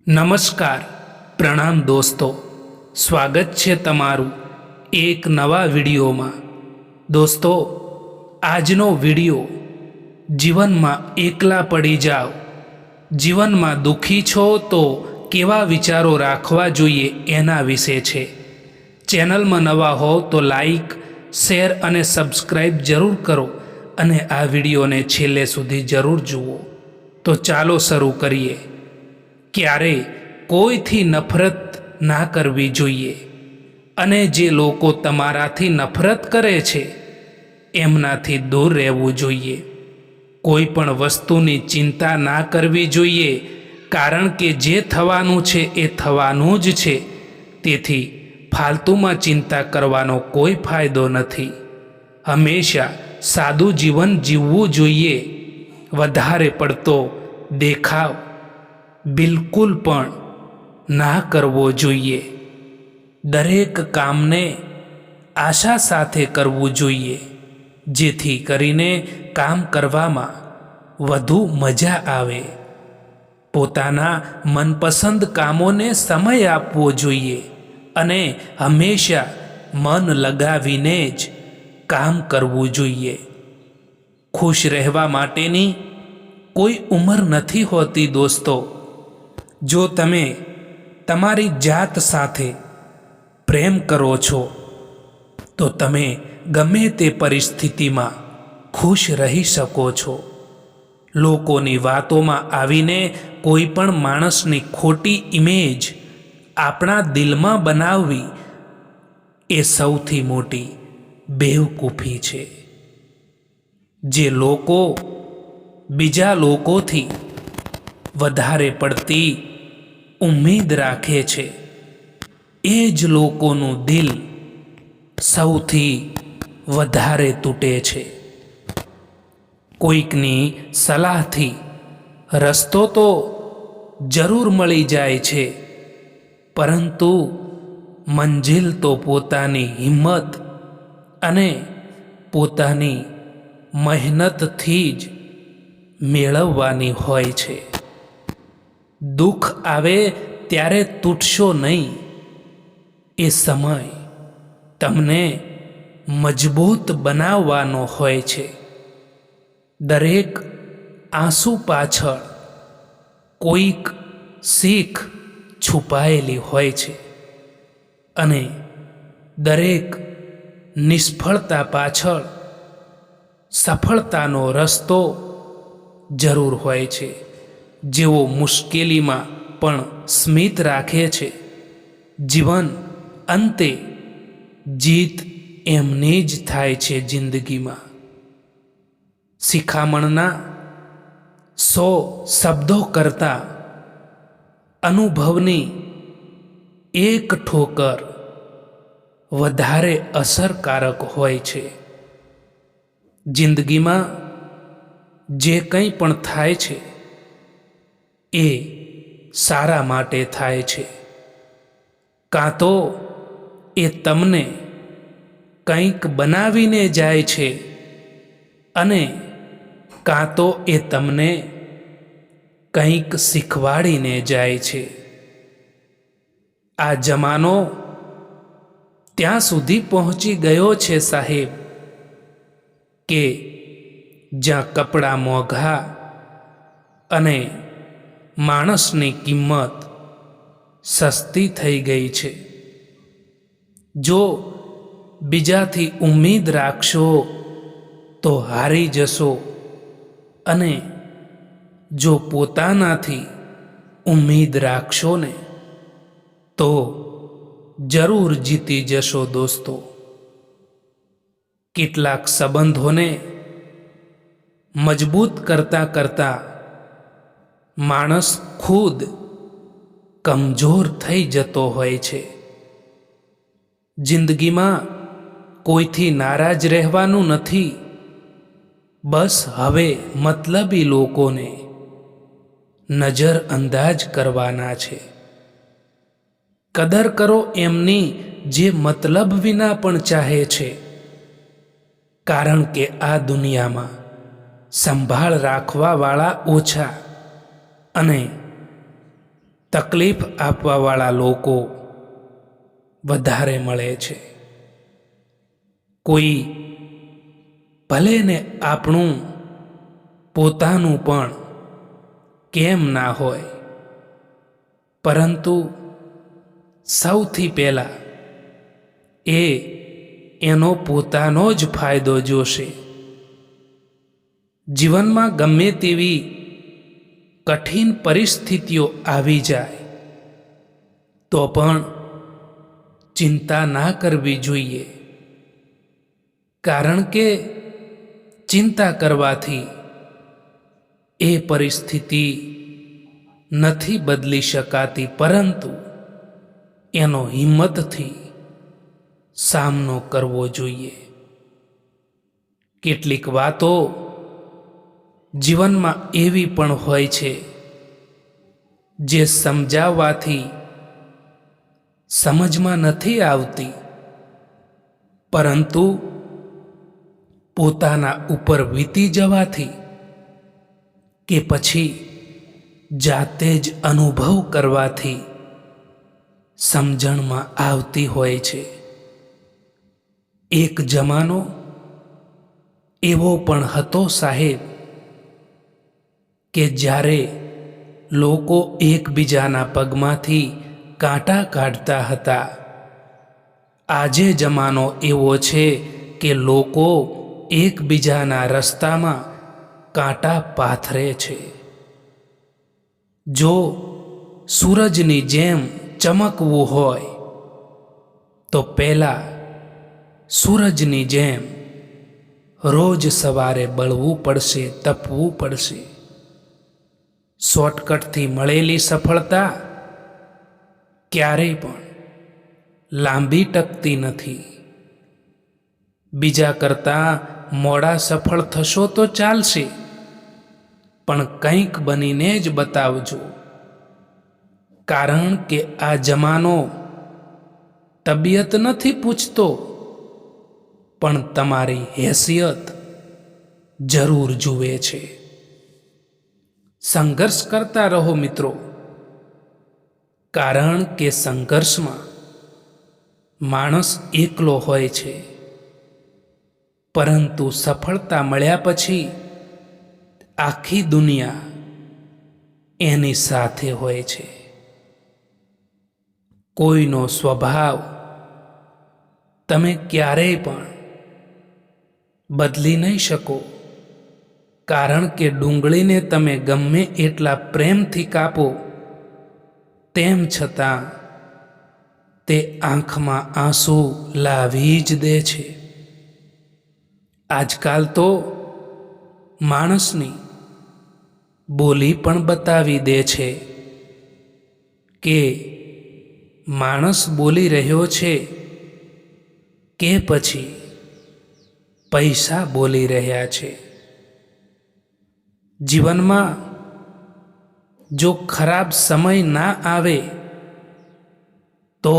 નમસ્કાર, પ્રણામ દોસ્તો. સ્વાગત છે તમારું એક નવા વિડીયોમાં. દોસ્તો, આજનો વિડીયો જીવનમાં એકલા પડી જાઓ, જીવનમાં દુઃખી છો તો કેવા વિચારો રાખવા જોઈએ એના વિશે છે. ચેનલમાં નવા હો તો લાઈક, શેર અને સબસ્ક્રાઈબ જરૂર કરો અને આ વિડીયોને છેલ્લે સુધી જરૂર જુઓ. તો ચાલો શરૂ કરીએ. ક્યારેય કોઈથી નફરત ના કરવી જોઈએ, અને જે લોકો તમારાથી નફરત કરે છે એમનાથી દૂર રહેવું જોઈએ. કોઈ પણ વસ્તુની ચિંતા ના કરવી જોઈએ, કારણ કે જે થવાનું છે એ થવાનું જ છે. તેથી ફાલતુમાં ચિંતા કરવાનો કોઈ ફાયદો નથી. હંમેશા સાદું જીવન જીવવું જોઈએ. વધારે પડતો દેખાવ બિલકુલ પણ ના કરવો જોઈએ. દરેક કામને આશા સાથે કરવું જોઈએ, જેથી કરીને કામ કરવામાં વધુ મજા આવે. પોતાના મનપસંદ કામોને સમય આપવો જોઈએ અને હંમેશા મન લગાવીને જ કામ કરવું જોઈએ. ખુશ રહેવા માટેની કોઈ ઉંમર નથી હોતી દોસ્તો. જો તમે તમારી જાત સાથે પ્રેમ કરો છો તો તમે ગમે તે પરિસ્થિતિમાં ખુશ રહી શકો છો. લોકોની વાતોમાં આવીને કોઈ પણ માણસની ખોટી ઇમેજ આપણા દિલમાં બનાવવી એ સૌથી મોટી બેવકૂફી છે. જે લોકો બીજા લોકોથી વધારે પડતી ઉમ્મીદ રાખે છે, એ જ લોકોનું દિલ સૌથી વધારે તૂટે છે. કોઈકની સલાહથી રસ્તો તો જરૂર મળી જાય છે, પરંતુ મંજિલ તો પોતાની હિંમત અને પોતાની મહેનતથી જ મેળવવાની હોય છે. દુઃખ આવે ત્યારે તૂટશો નહીં. એ સમય તમને મજબૂત બનાવવાનો હોય છે. દરેક આંસુ પાછળ કોઈક શીખ છુપાયેલી હોય છે, અને દરેક નિષ્ફળતા પાછળ સફળતાનો રસ્તો જરૂર હોય છે. જેઓ મુશ્કેલીમાં પણ સ્મિત રાખે છે, જીવન અંતે જીત એમની જ થાય છે. જિંદગીમાં શિખામણના 100 શબ્દો કરતાં અનુભવની એક ઠોકર વધારે અસરકારક હોય છે. જિંદગીમાં જે કંઈ પણ થાય છે એ સારા માટે થાય છે. કાં તો એ તમને કંઈક બનાવીને જાય છે, અને કાં તો એ તમને કંઈક શીખવાડીને જાય છે. આ જમાનો ત્યાં સુધી પહોંચી ગયો છે સાહેબ, કે જ્યાં કપડાં મોંઘા અને માણસની કિંમત સસ્તી થઈ ગઈ છે. જો બીજાથી ઉમ્મીદ રાખશો તો હારી જશો, અને જો પોતાનાથી ઉમ્મીદ રાખશો ને તો જરૂર જીતી જશો દોસ્તો. કેટલાક સંબંધોને મજબૂત કરતાં કરતાં માણસ ખુદ કમજોર થઈ જતો હોય છે. જિંદગીમાં કોઈથી નારાજ રહેવાનું નથી. બસ હવે મતલબી લોકોને નજરઅંદાજ કરવાના છે. કદર કરો એમની જે મતલબ વિના પણ ચાહે છે, કારણ કે આ દુનિયામાં સંભાળ રાખવાવાળા ઓછા અને તકલીફ આપવાવાળા લોકો વધારે મળે છે. કોઈ ભલે ને આપણું પોતાનું પણ કેમ ના હોય, પરંતુ સૌથી પહેલાં એનો પોતાનો જ ફાયદો જોશે. જીવનમાં ગમે તેવી કઠિન પરિસ્થિતિઓ આવી જાય તો પણ ચિંતા ના કરવી જોઈએ, કારણ કે ચિંતા કરવાથી એ પરિસ્થિતિ નથી બદલી શકાતી, પરંતુ એનો હિંમતથી સામનો કરવો જોઈએ. કેટલીક વાતો જીવનમાં એવી પણ હોય છે જે સમજાવવાથી સમજમાં નથી આવતી, પરંતુ પોતાના ઉપર વીતી જવાથી કે પછી જાતે જ અનુભવ કરવાથી સમજણમાં આવતી હોય છે. એક જમાનો એવો પણ હતો સાહેબ કે જ્યારે લોકો એકબીજાના પગમાંથી કાંટા કાઢતા હતા. આજે જમાનો એવો છે કે લોકો એકબીજાના રસ્તામાં કાંટા પાથરે છે. જો સૂરજની જેમ ચમકવું હોય તો પહેલાં સૂરજની જેમ રોજ સવારે બળવું પડશે, તપવું પડશે. શોર્ટકટથી મળેલી સફળતા ક્યારેય પણ લાંબી ટકતી નથી. બીજા કરતાં મોડા સફળ થશો તો ચાલશે, પણ કંઈક બનીને જ બતાવજો, કારણ કે આ જમાનો તબિયત નથી પૂછતો, પણ તમારી હેસિયત જરૂર જુએ છે. સંઘર્ષ કરતા રહો મિત્રો, કારણ કે સંઘર્ષમાં માણસ એકલો હોય છે, પરંતુ સફળતા મળ્યા પછી આખી દુનિયા એની સાથે હોય છે. કોઈનો સ્વભાવ તમે ક્યારેય પણ બદલી નહીં શકો, કારણ કે ડુંગળીને તમે ગમે એટલા પ્રેમથી કાપો, તેમ છતાં તે આંખમાં આંસુ લાવી જ દે છે. આજકાલ તો માણસની બોલી પણ બતાવી દે છે કે માણસ બોલી રહ્યો છે કે પછી પૈસા બોલી રહ્યા છે. જીવનમાં જો ખરાબ સમય ના આવે તો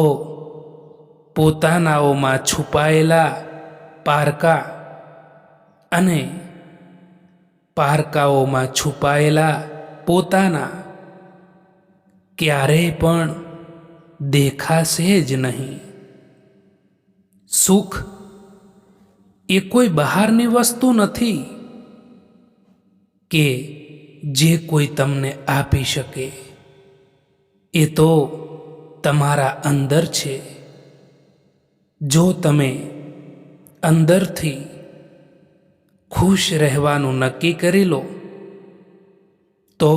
પોતાનાઓમાં છુપાયેલા પારકા અને પારકાઓમાં છુપાયેલા પોતાના ક્યારેય પણ દેખાશે જ નહીં. સુખ એ કોઈ બહારની વસ્તુ નથી કે જે કોઈ તમને આપી શકે. એ તો તમારા અંદર છે. જો તમે અંદરથી ખુશ રહેવાનું નક્કી કરી લો તો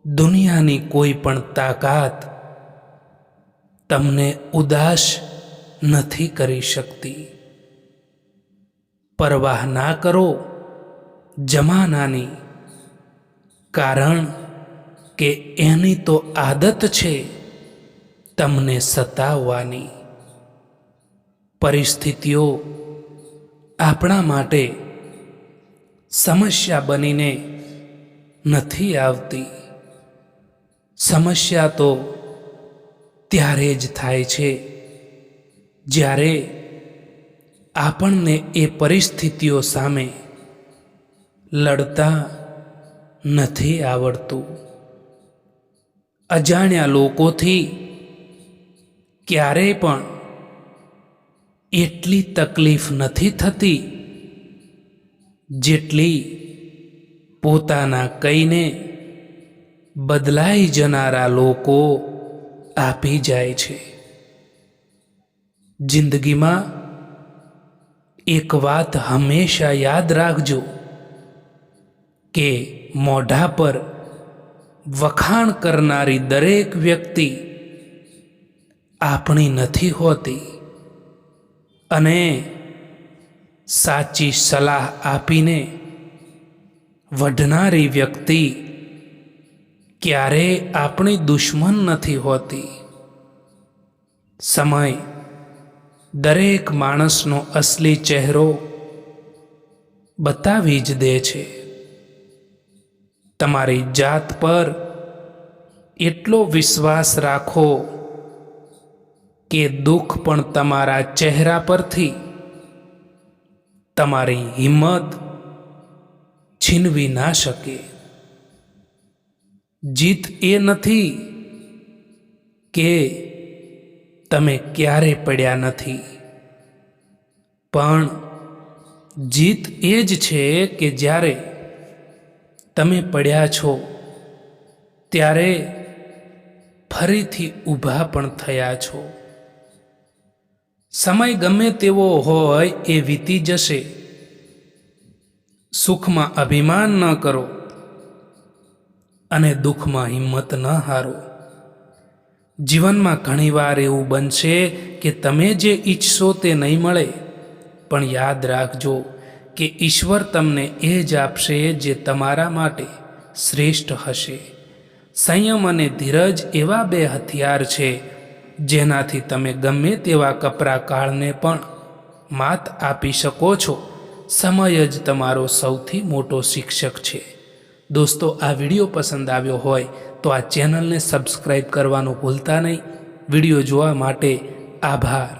દુનિયાની કોઈ પણ તાકાત તમને ઉદાસ નથી કરી શકતી. પરવાહ ના કરો જમાનાની, કારણ કે એની તો આદત છે તમને સતાવવાની. પરિસ્થિતિઓ આપણા માટે સમસ્યા બનીને નથી આવતી. સમસ્યા તો ત્યારે જ થાય છે જ્યારે આપણને એ પરિસ્થિતિઓ સામે લડતા નથી આવડતું. અજાણ્યા લોકોથી ક્યારેય પણ એટલી તકલીફ નથી થતી જેટલી પોતાના કહીને બદલાઈ જનારા લોકો આપી જાય છે. જિંદગીમાં એક વાત હંમેશા યાદ રાખજો કે મોઢા પર વખાણ કરનારી દરેક વ્યક્તિ આપણી નથી હોતી અને સાચી સલાહ આપીને વઢનારી વ્યક્તિ ક્યારેય આપણી દુશ્મન નથી હોતી. સમય દરેક માણસનો અસલી ચહેરો બતાવી જ દે છે. તમારી જાત પર એટલો વિશ્વાસ રાખો કે દુઃખ પણ તમારા ચહેરા પરથી તમારી હિંમત છીનવી ના શકે. જીત એ નથી કે તમે ક્યારે પડ્યા નથી, પણ જીત એ જ છે કે જ્યારે તમે પડ્યા છો ત્યારે ફરીથી ઊભા પણ થયા છો. સમય ગમે તેવો હોય એ વીતી જશે. સુખમાં અભિમાન ન કરો અને દુઃખમાં હિંમત ન હારો. જીવનમાં ઘણીવાર એવું બનશે કે તમે જે ઈચ્છશો તે નહીં મળે, પણ યાદ રાખજો કે ઈશ્વર તમને એ જ આપશે જે તમારા માટે શ્રેષ્ઠ હશે. સંયમ અને ધીરજ એવા બે હથિયાર છે જેનાથી તમે ગમે તેવા કપરા કાળને પણ માત આપી શકો છો. સમય જ તમારો સૌથી મોટો શિક્ષક છે. દોસ્તો, આ વિડીયો પસંદ આવ્યો હોય તો આ ચેનલને સબસ્ક્રાઈબ કરવાનું ભૂલતા નહીં. વિડીયો જોવા માટે આભાર.